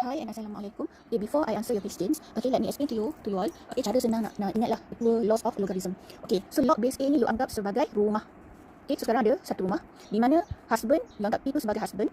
Hi and Assalamualaikum. Okay, before I answer your questions, okay, let me explain to you all. Okay, cara senang nak ingatlah laws of logarithm. Okay, so log base A ni you anggap sebagai rumah. Okay, so sekarang ada satu rumah di mana husband, you anggap P tu sebagai husband.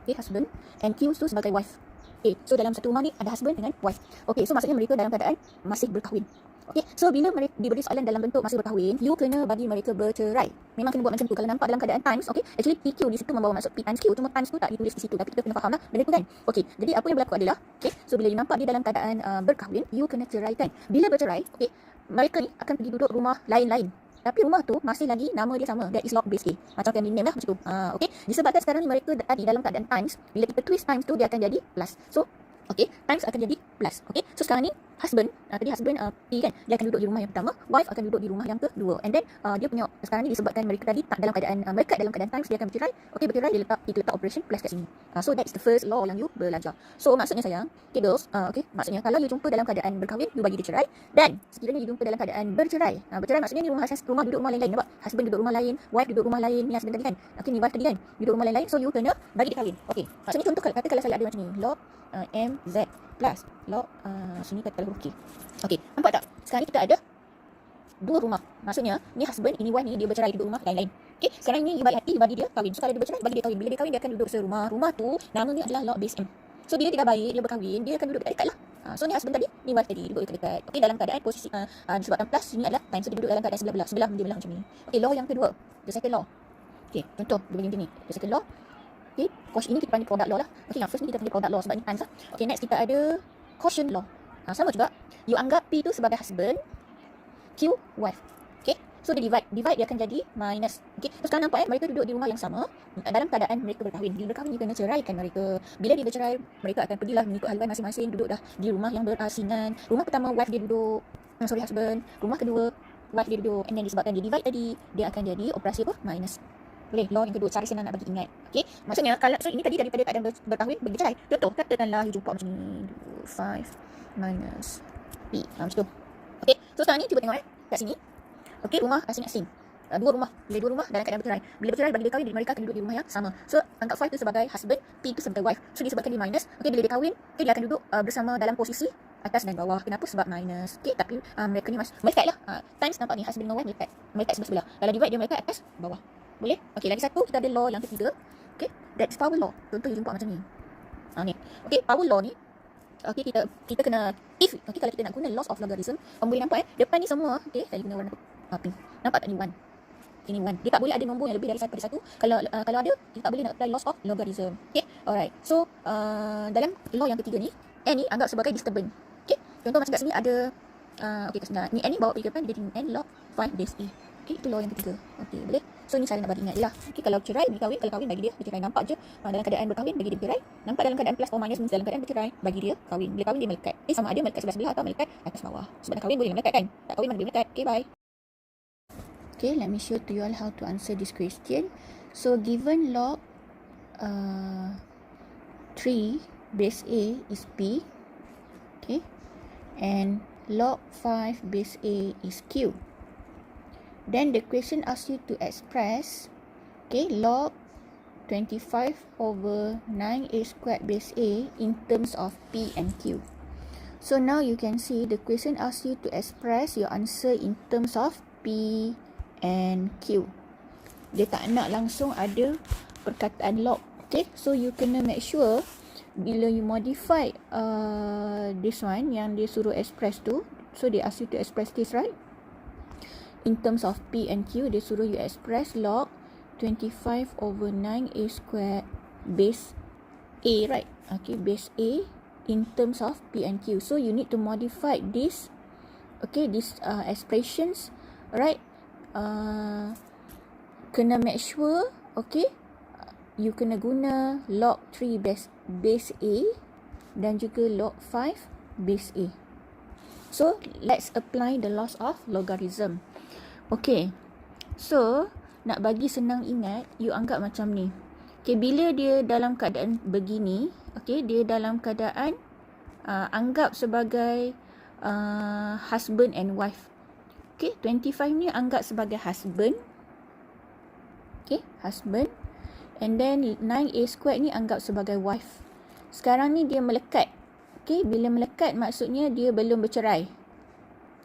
Okay, husband, and Q tu sebagai wife. Okay, so dalam satu rumah ni ada husband dengan wife. Okay, so maksudnya mereka dalam keadaan masih berkahwin. Okay, so bila mereka diberi soalan dalam bentuk masih berkahwin, you kena bagi mereka bercerai. Memang kena buat macam tu. Kalau nampak dalam keadaan times, okay, actually PQ di situ membawa maksud P times Q. Cuma times tu tak ditulis di situ. Tapi kita kena faham lah benda tu kan. Okay, jadi apa yang berlaku adalah, okay, so bila you nampak dia dalam keadaan berkahwin, you kena ceraikan. Bila bercerai, okay, mereka ni akan pergi duduk rumah lain-lain. Tapi rumah tu masih lagi nama dia sama. That is log base A. Macam family name lah macam tu. Okay, disebabkan sekarang ni mereka tadi dalam keadaan times, bila kita twist times tu dia akan jadi plus. So, okay, times akan jadi plus. Okay, so sekarang ni husband, tadi husband P kan, dia akan duduk di rumah yang pertama, wife akan duduk di rumah yang kedua. And then dia punya sekarang ni disebabkan mereka tadi tak dalam keadaan mereka dalam keadaan times, dia akan bercerai. Okay, bercerai dia letak operation plus kat sini. So that is the first law yang you belajar. So maksudnya sayang, okay girls, okay, maksudnya kalau you jumpa dalam keadaan berkahwin, you bagi dia cerai. Dan sekiranya you jumpa dalam keadaan bercerai, bercerai maksudnya ni rumah duduk rumah lain-lain, nampak? Husband duduk rumah lain, wife duduk rumah lain, ni husband tadi kan. Okay, ni wife tadi kan, duduk rumah lain-lain, so you kena bagi dia kahwin. Okay, maksudnya contoh kata kalau saya ada macam ni, log MZ plus log sini kata huruf K. Okey, nampak tak? Sekarang ni kita ada dua rumah. Maksudnya, ni husband, ini wife ni dia bercerai duduk rumah lain-lain. Okey, sekarang ni you baik hati bagi dia kahwin. So kalau dia bercerai, bagi dia kahwin. Bila dia kahwin, dia akan duduk serumah. Rumah tu namanya adalah log base M. So bila dia dah baik, dia berkahwin, dia akan duduk dekat-dekat lah. So ni husband tadi, ni wife tadi duduk dekat-dekat. Okey, dalam keadaan posisi disebabkan plus sini adalah time. So dia duduk dalam keadaan sebelah-belah. Sebelah dia belah macam ni. Okey, law yang kedua, the second law. Okey, contoh dia begini ni. The second law. Okay, course ini kita panggil product law lah. Okay, yang first ni kita panggil product law sebab ni times lah. Okay, next kita ada quotient law. Sama juga. You anggap P tu sebagai husband, Q wife. Okay, so dia divide dia akan jadi minus. Okay, so sekarang nampak mereka duduk di rumah yang sama dalam keadaan mereka berkahwin. Bila berkahwin, you kena ceraikan mereka. Bila dia bercerai, mereka akan pergilah mengikut haluan masing-masing, duduk dah di rumah yang berasingan. Rumah pertama wife dia duduk, husband. Rumah kedua wife dia duduk. And then disebabkan dia divide tadi, dia akan jadi operasi apa? Minus. Boleh, law yang kedua, cara senang nak bagi ingat. Okay, maksudnya kalau so ini tadi daripada keadaan berkahwin bagi cerai. Contoh, katakanlah you jumpa macam ni, 5 minus P, macam tu. Okay, so sekarang ni cuba tengok kat sini. Okay, rumah asing-asing, dua rumah. Bila dua rumah dalam keadaan bercerai, bila bercerai bagi dia kahwin, mereka akan duduk di rumah yang sama. So anggap 5 tu sebagai husband, P tu sebagai wife. So disebabkan dia minus. Okay, bila dia kahwin, okay, dia akan duduk bersama dalam posisi atas dan bawah. Kenapa? Sebab minus. Okay, tapi mereka ni melekat lah. Times nampak ni, husband dengan wife melekat sebelah-sebelah. Kalau divide dia melekat atas bawah. Boleh? Okey, lagi satu kita ada law yang ketiga. Okey, that's power law. Contoh you jumpa macam ni. Ni. Okey, power law ni, okey, kita kena okey, kalau kita nak guna laws of logarithm, kamu boleh nampak depan ni semua, okey, saya guna warna pink. Nampak tak ni 1? Ini 1. Dia tak boleh ada nombor yang lebih dari satu. Kalau ada, kita tak boleh nak apply laws of logarithm. Okey, alright. So, dalam law yang ketiga ni, n ni anggap sebagai disturbance. Okey, contoh macam kat sini ada okey, kat sini ni n ni bawa pergi ke depan, dia jadi n log 5 base A. Okey, itu law yang ketiga. Okey, boleh? So ni cara nak bagi ingat je lah. Okey, kalau cerai, bagi kahwin, kalau kahwin bagi dia bercerai. Nampak je dalam keadaan berkahwin bagi dia bercerai. Nampak dalam keadaan plus or minus dalam keadaan bercerai, bagi dia kahwin. Bila kahwin dia melekat. Sama ada melekat sebelah-sebelah atau melekat atas bawah. Sebab nak kahwin boleh melekat kan? Tak kahwin mana dia melekat. Okey, bye. Okay, let me show to you all how to answer this question. So given log 3 base A is P. Okay. And log 5 base A is Q. Then the question asks you to express, okay, log 25 over 9A squared base A in terms of P and Q. So now you can see the question asks you to express your answer in terms of P and Q. Dia tak nak langsung ada perkataan log. Okay, so you kena make sure bila you modify this one yang dia suruh express tu, so they ask you to express this, right? In terms of P and Q, dia suruh you express log 25 over 9A squared base A, right? Okay, base A in terms of P and Q. So you need to modify this, okay, these expressions, right? Kena make sure, okay, you kena guna log 3 base A dan juga log 5 base A. So let's apply the laws of logarithm. Okay, so nak bagi senang ingat, you anggap macam ni. Okay, bila dia dalam keadaan begini, okay, dia dalam keadaan anggap sebagai husband and wife. Okay, 25 ni anggap sebagai husband. Okay, husband. And then 9A squared ni anggap sebagai wife. sekarang ni dia melekat. Okay, bila melekat maksudnya dia belum bercerai.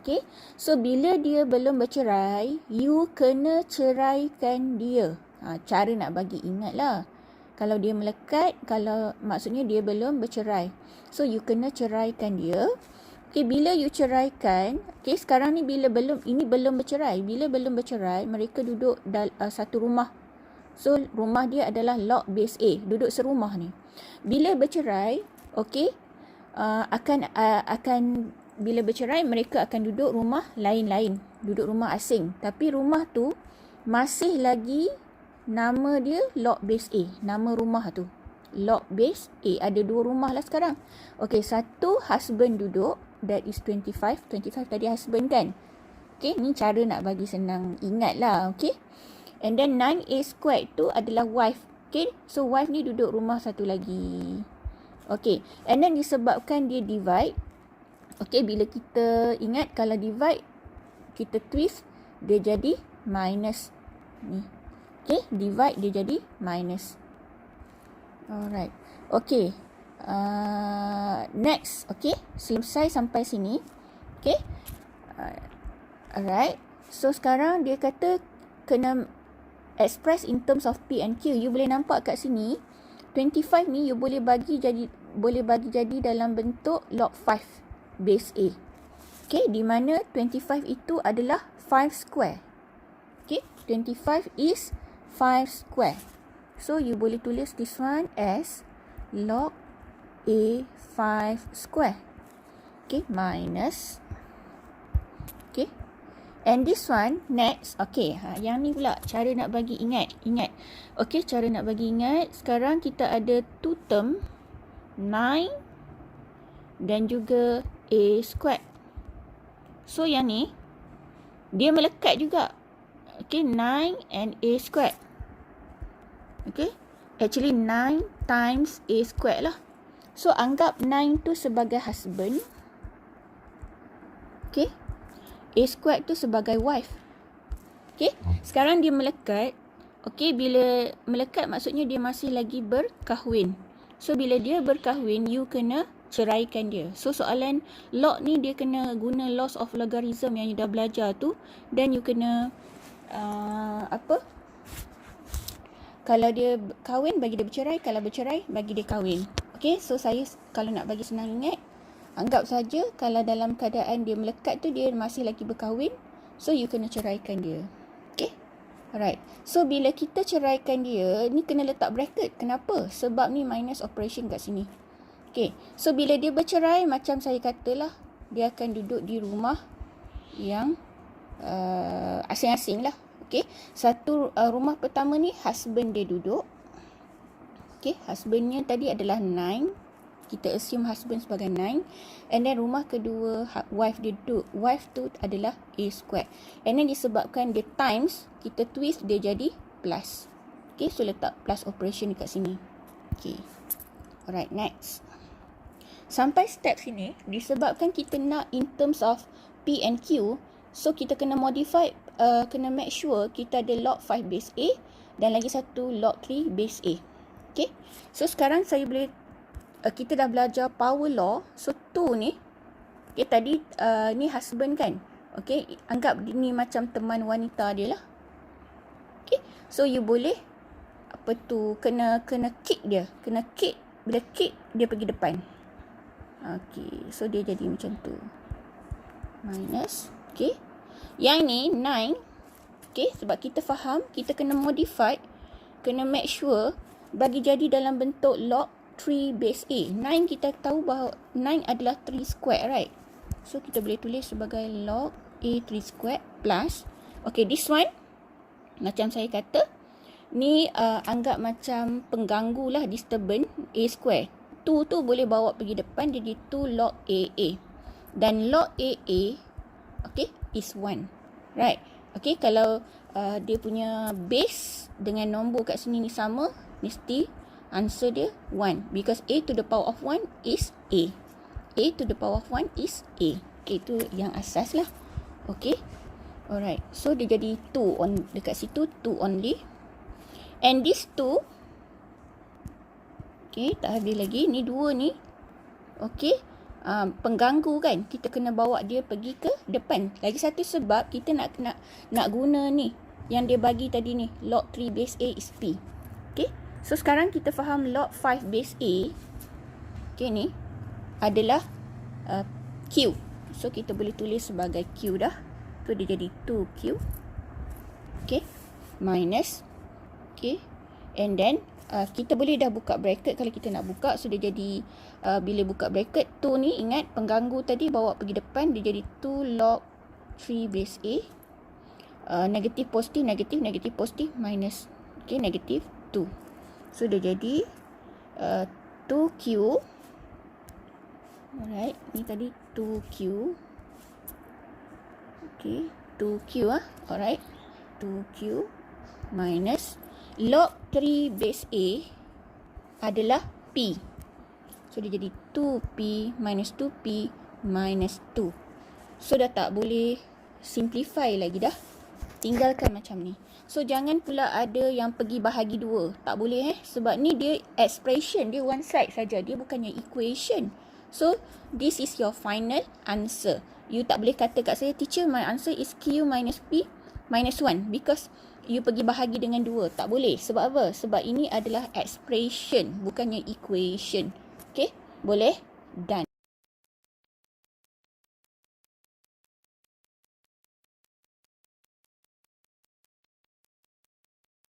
Okay, so bila dia belum bercerai, you kena ceraikan dia. Cara nak bagi ingat lah. Kalau dia melekat, kalau maksudnya dia belum bercerai. So you kena ceraikan dia. Okay, bila you ceraikan, okay, sekarang ni ini belum bercerai. Bila belum bercerai, mereka duduk satu rumah. So rumah dia adalah log base A, duduk serumah ni. Bila bercerai, okay, bila bercerai mereka akan duduk rumah lain-lain, duduk rumah asing. Tapi rumah tu masih lagi nama dia log base A, nama rumah tu log base A. Ada 2 rumah lah sekarang. Okay, satu husband duduk, that is 25 tadi husband kan. Okay, ni cara nak bagi senang ingat lah. Okay, and then 9A squared tu adalah wife. Okay, so wife ni duduk rumah satu lagi. Okay, and then disebabkan dia divide. Okay, bila kita ingat kalau divide, kita twist, dia jadi minus ni. Okay, divide dia jadi minus. Alright. Okay. Next. Okay, selesai sampai sini. Okay. Alright. So sekarang dia kata kena express in terms of P and Q. You boleh nampak kat sini 25 ni you boleh bagi jadi dalam bentuk log 5 base A. Okay, di mana 25 itu adalah 5 square. Okay, 25 is 5 square. So you boleh tulis this one as log A 5 square. Okay, minus. Okay, and this one next. Okay, yang ni pula cara nak bagi ingat. Okay, cara nak bagi ingat. Sekarang kita ada 2 term, 9 dan juga A squared. So yang ni dia melekat juga. Okay, 9 and A squared. Okay, actually 9 times A squared lah. So anggap 9 tu sebagai husband. Okay, A squared tu sebagai wife. Okay, sekarang dia melekat. Okay, bila melekat maksudnya dia masih lagi berkahwin. So bila dia berkahwin, you kena ceraikan dia. So soalan log ni dia kena guna laws of logarithm yang you dah belajar tu. Dan you kena kalau dia kahwin, bagi dia bercerai. Kalau bercerai, bagi dia kahwin. Okay, so saya kalau nak bagi senang ingat, anggap saja kalau dalam keadaan dia melekat tu, dia masih lagi berkahwin. So, you kena ceraikan dia. Okay, alright. So, bila kita ceraikan dia, ni kena letak bracket. Kenapa? Sebab ni minus operation kat sini. Okay, so bila dia bercerai, macam saya katalah, dia akan duduk di rumah yang asing-asing lah. Okay, satu rumah pertama ni husband dia duduk. Okay, husbandnya tadi adalah 9. Kita assume husband sebagai 9. And then rumah kedua wife dia duduk. Wife tu adalah A squared. And then disebabkan dia times, kita twist dia jadi plus. Okay, so letak plus operation dekat sini. Okay, alright, next. Sampai step sini, disebabkan kita nak in terms of P and Q, so kita kena modify, kena make sure kita ada log 5 base A dan lagi satu log 3 base A. Okay, so sekarang saya boleh, kita dah belajar power law. So 2 ni, okay, tadi ni husband kan. Okay, anggap ni macam teman wanita dia lah. Okay, so you boleh kena kick dia. Kena kick, bila kick dia pergi depan. Okay, so dia jadi macam tu. Minus. Okay, yang ni 9. Okay, sebab kita faham, kita kena modify, kena make sure bagi jadi dalam bentuk log 3 base A. 9 kita tahu bahawa 9 adalah 3 square, right? So kita boleh tulis sebagai log A 3 square plus. Okay, this one macam saya kata, ni anggap macam pengganggu lah, disturbance, A square. 2 tu boleh bawa pergi depan, jadi 2 log AA. Dan log AA, okay, is 1. Right? Okay, kalau dia punya base dengan nombor kat sini ni sama, mesti answer dia 1. Because A to the power of 1 is A. A to the power of 1 is A. Okay, itu yang asas lah. Okay. Alright. So, dia jadi 2 on dekat situ, 2 only. And this 2, Okay, tak habis lagi. Ni 2 ni. Okay. Pengganggu kan. Kita kena bawa dia pergi ke depan. Lagi satu sebab kita nak guna ni. Yang dia bagi tadi ni. Log 3 base A is P. Okay. So, sekarang kita faham log 5 base A. Okay, ni adalah Q. So, kita boleh tulis sebagai Q dah. So, dia jadi 2Q. Okay. Minus. Okay. And then, kita boleh dah buka bracket kalau kita nak buka. So, dia jadi, bila buka bracket, 2 ni, ingat pengganggu tadi bawa pergi depan. Dia jadi 2 log 3 base A. Negatif positif, negatif positif, minus. Okay, negatif 2. So, dia jadi 2Q. Alright, ni tadi 2Q. Okay, 2Q Alright, 2Q minus log 3 base A adalah P. So, dia jadi 2P minus 2P minus 2. So, dah tak boleh simplify lagi dah. Tinggalkan macam ni. So, jangan pula ada yang pergi bahagi 2. Tak boleh sebab ni dia expression. Dia one side saja. Dia bukannya equation. So, this is your final answer. You tak boleh kata kat saya, teacher, my answer is Q minus P minus 1. Because you pergi bahagi dengan 2. Tak boleh. Sebab apa? Sebab ini adalah expression. Bukannya equation. Okay? Boleh? Done.